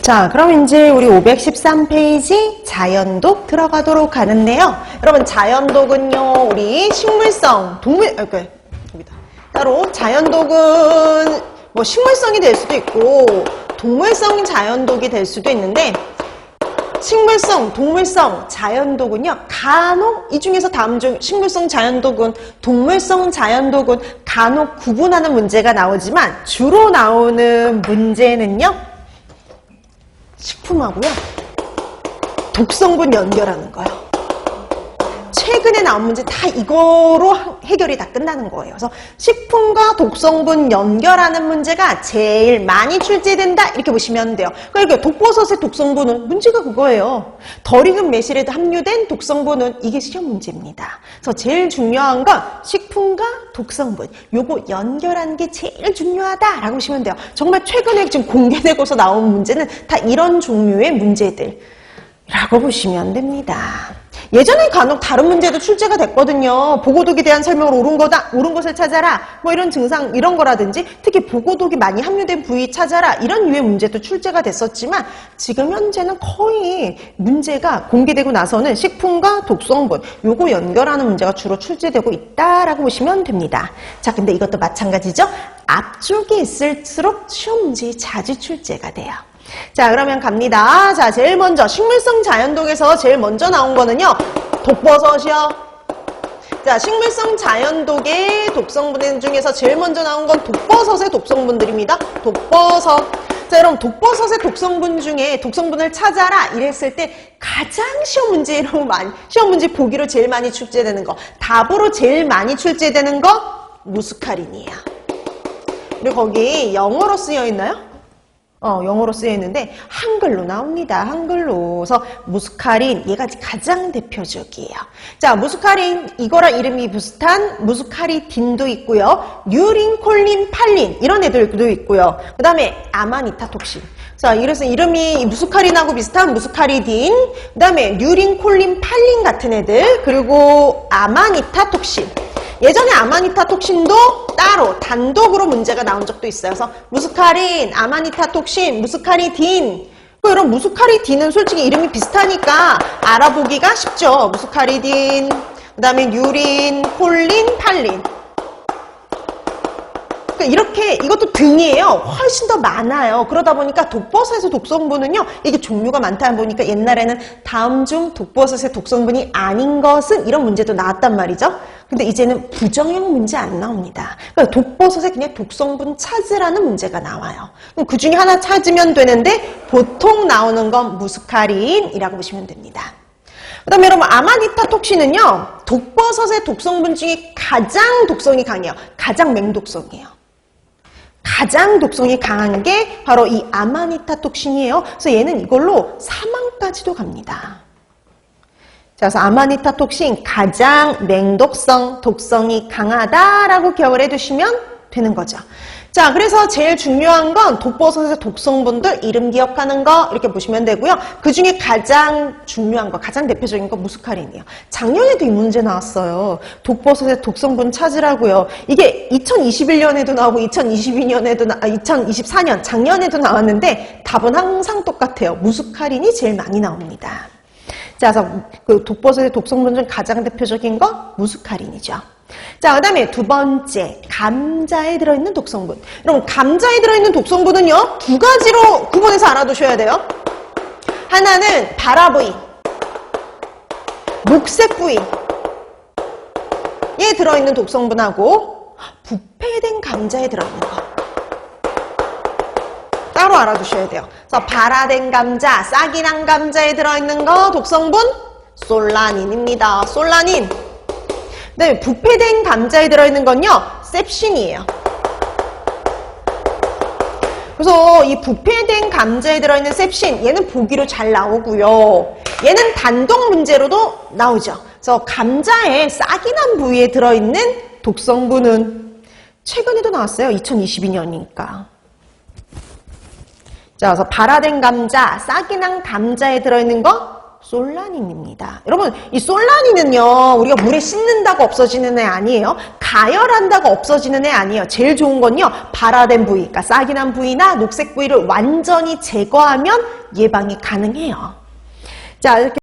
자, 그럼 이제 우리 513페이지 자연독 들어가도록 하는데요. 여러분, 자연독은요, 우리 식물성, 여기다. 따로 자연독은 뭐 식물성이 될 수도 있고, 동물성 자연독이 될 수도 있는데, 식물성, 동물성, 자연독은요, 간혹 이 중에서 다음 중 식물성 자연독은, 동물성 자연독은 간혹 구분하는 문제가 나오지만 주로 나오는 문제는요, 식품하고요, 독성분 연결하는 거예요. 최근에 나온 문제 다 이거로 해결이 다 끝나는 거예요. 그래서 식품과 독성분 연결하는 문제가 제일 많이 출제된다 이렇게 보시면 돼요. 그러니까 독버섯의 독성분은 문제가 그거예요. 덜 익은 매실에도 함유된 독성분은 이게 시험 문제입니다. 그래서 제일 중요한 건 식품과 독성분 요거 연결하는 게 제일 중요하다라고 보시면 돼요. 정말 최근에 지금 공개되고서 나온 문제는 다 이런 종류의 문제들이라고 보시면 됩니다. 예전에 간혹 다른 문제도 출제가 됐거든요. 보고독에 대한 설명을 옳은 것을 찾아라. 뭐 이런 증상, 이런 거라든지, 특히 보고독이 많이 함유된 부위 찾아라. 이런 유의 문제도 출제가 됐었지만, 지금 현재는 거의 문제가 공개되고 나서는 식품과 독성분, 요거 연결하는 문제가 주로 출제되고 있다라고 보시면 됩니다. 자, 근데 이것도 마찬가지죠. 앞쪽에 있을수록 시험 문제에 자주 출제가 돼요. 자, 그러면 갑니다. 자, 제일 먼저 식물성 자연독에서 제일 먼저 나온 거는요, 독버섯이요. 자, 식물성 자연독의 독성분 중에서 제일 먼저 나온 건 독버섯의 독성분들입니다. 독버섯. 자, 여러분, 독버섯의 독성분 중에 독성분을 찾아라 이랬을 때 가장 시험 문제 보기로 제일 많이 출제되는 거, 답으로 제일 많이 출제되는 거 무스카린이에요. 그리고 거기 영어로 쓰여 있나요? 영어로 쓰여 있는데 한글로 나옵니다. 한글로. 그래서 무스카린, 얘가 가장 대표적이에요. 자, 무스카린, 이거랑 이름이 비슷한 무스카리딘도 있고요. 뉴린콜린, 팔린 이런 애들도 있고요. 그 다음에 아마니타톡신. 자, 이래서 이름이 무스카린하고 비슷한 무스카리딘, 그 다음에 뉴린콜린, 팔린 같은 애들, 그리고 아마니타톡신. 예전에 아마니타톡신도 따로 단독으로 문제가 나온 적도 있어요. 그래서 무스카린, 아마니타톡신, 무스카리딘. 이런 무스카리딘은 솔직히 이름이 비슷하니까 알아보기가 쉽죠. 무스카리딘, 그 다음에 뉴린, 콜린, 팔린. 이렇게 이것도 등이에요. 훨씬 더 많아요. 그러다 보니까 독버섯의 독성분은요, 이게 종류가 많다 보니까 옛날에는 다음 중 독버섯의 독성분이 아닌 것은 이런 문제도 나왔단 말이죠. 근데 이제는 부정형 문제 안 나옵니다. 그러니까 독버섯의 그냥 독성분 찾으라는 문제가 나와요. 그럼 그 중에 하나 찾으면 되는데 보통 나오는 건 무스카린이라고 보시면 됩니다. 그 다음에 여러분, 아마니타톡신은요, 독버섯의 독성분 중에 가장 독성이 강해요. 가장 맹독성이에요. 가장 독성이 강한 게 바로 이 아마니타톡신이에요. 그래서 얘는 이걸로 사망까지도 갑니다. 자, 그래서 아마니타톡신 가장 맹독성, 독성이 강하다라고 기억을 해두시면 되는 거죠. 자, 그래서 제일 중요한 건 독버섯의 독성분들 이름 기억하는 거 이렇게 보시면 되고요. 그 중에 가장 중요한 거, 가장 대표적인 거 무스카린이에요. 작년에도 이 문제 나왔어요. 독버섯의 독성분 찾으라고요. 이게 2021년에도 나오고 2024년 작년에도 나왔는데 답은 항상 똑같아요. 무스카린이 제일 많이 나옵니다. 자, 그래서 그 독버섯의 독성분 중 가장 대표적인 거 무스카린이죠. 자, 그 다음에 두 번째, 감자에 들어있는 독성분. 여러분, 감자에 들어있는 독성분은요, 두 가지로 구분해서 알아두셔야 돼요. 하나는 바라부위, 녹색 부위에 들어있는 독성분하고 부패된 감자에 들어있는 거. 따로 알아두셔야 돼요. 그래서 발화된 감자, 싹이 난 감자에 들어있는 거 독성분 솔라닌입니다. 솔라닌. 네, 부패된 감자에 들어있는 건요, 셉신이에요. 그래서 이 부패된 감자에 들어있는 셉신, 얘는 보기로 잘 나오고요. 얘는 단독 문제로도 나오죠. 그래서 감자에 싹이 난 부위에 들어있는 독성분은 최근에도 나왔어요. 2022년이니까. 자, 그래서 발화된 감자, 싹이 난 감자에 들어있는 거 솔라닌입니다. 여러분, 이 솔라닌은요, 우리가 물에 씻는다고 없어지는 애 아니에요. 가열한다고 없어지는 애 아니에요. 제일 좋은 건요, 발화된 부위, 그러니까 싹이 난 부위나 녹색 부위를 완전히 제거하면 예방이 가능해요. 자, 이렇게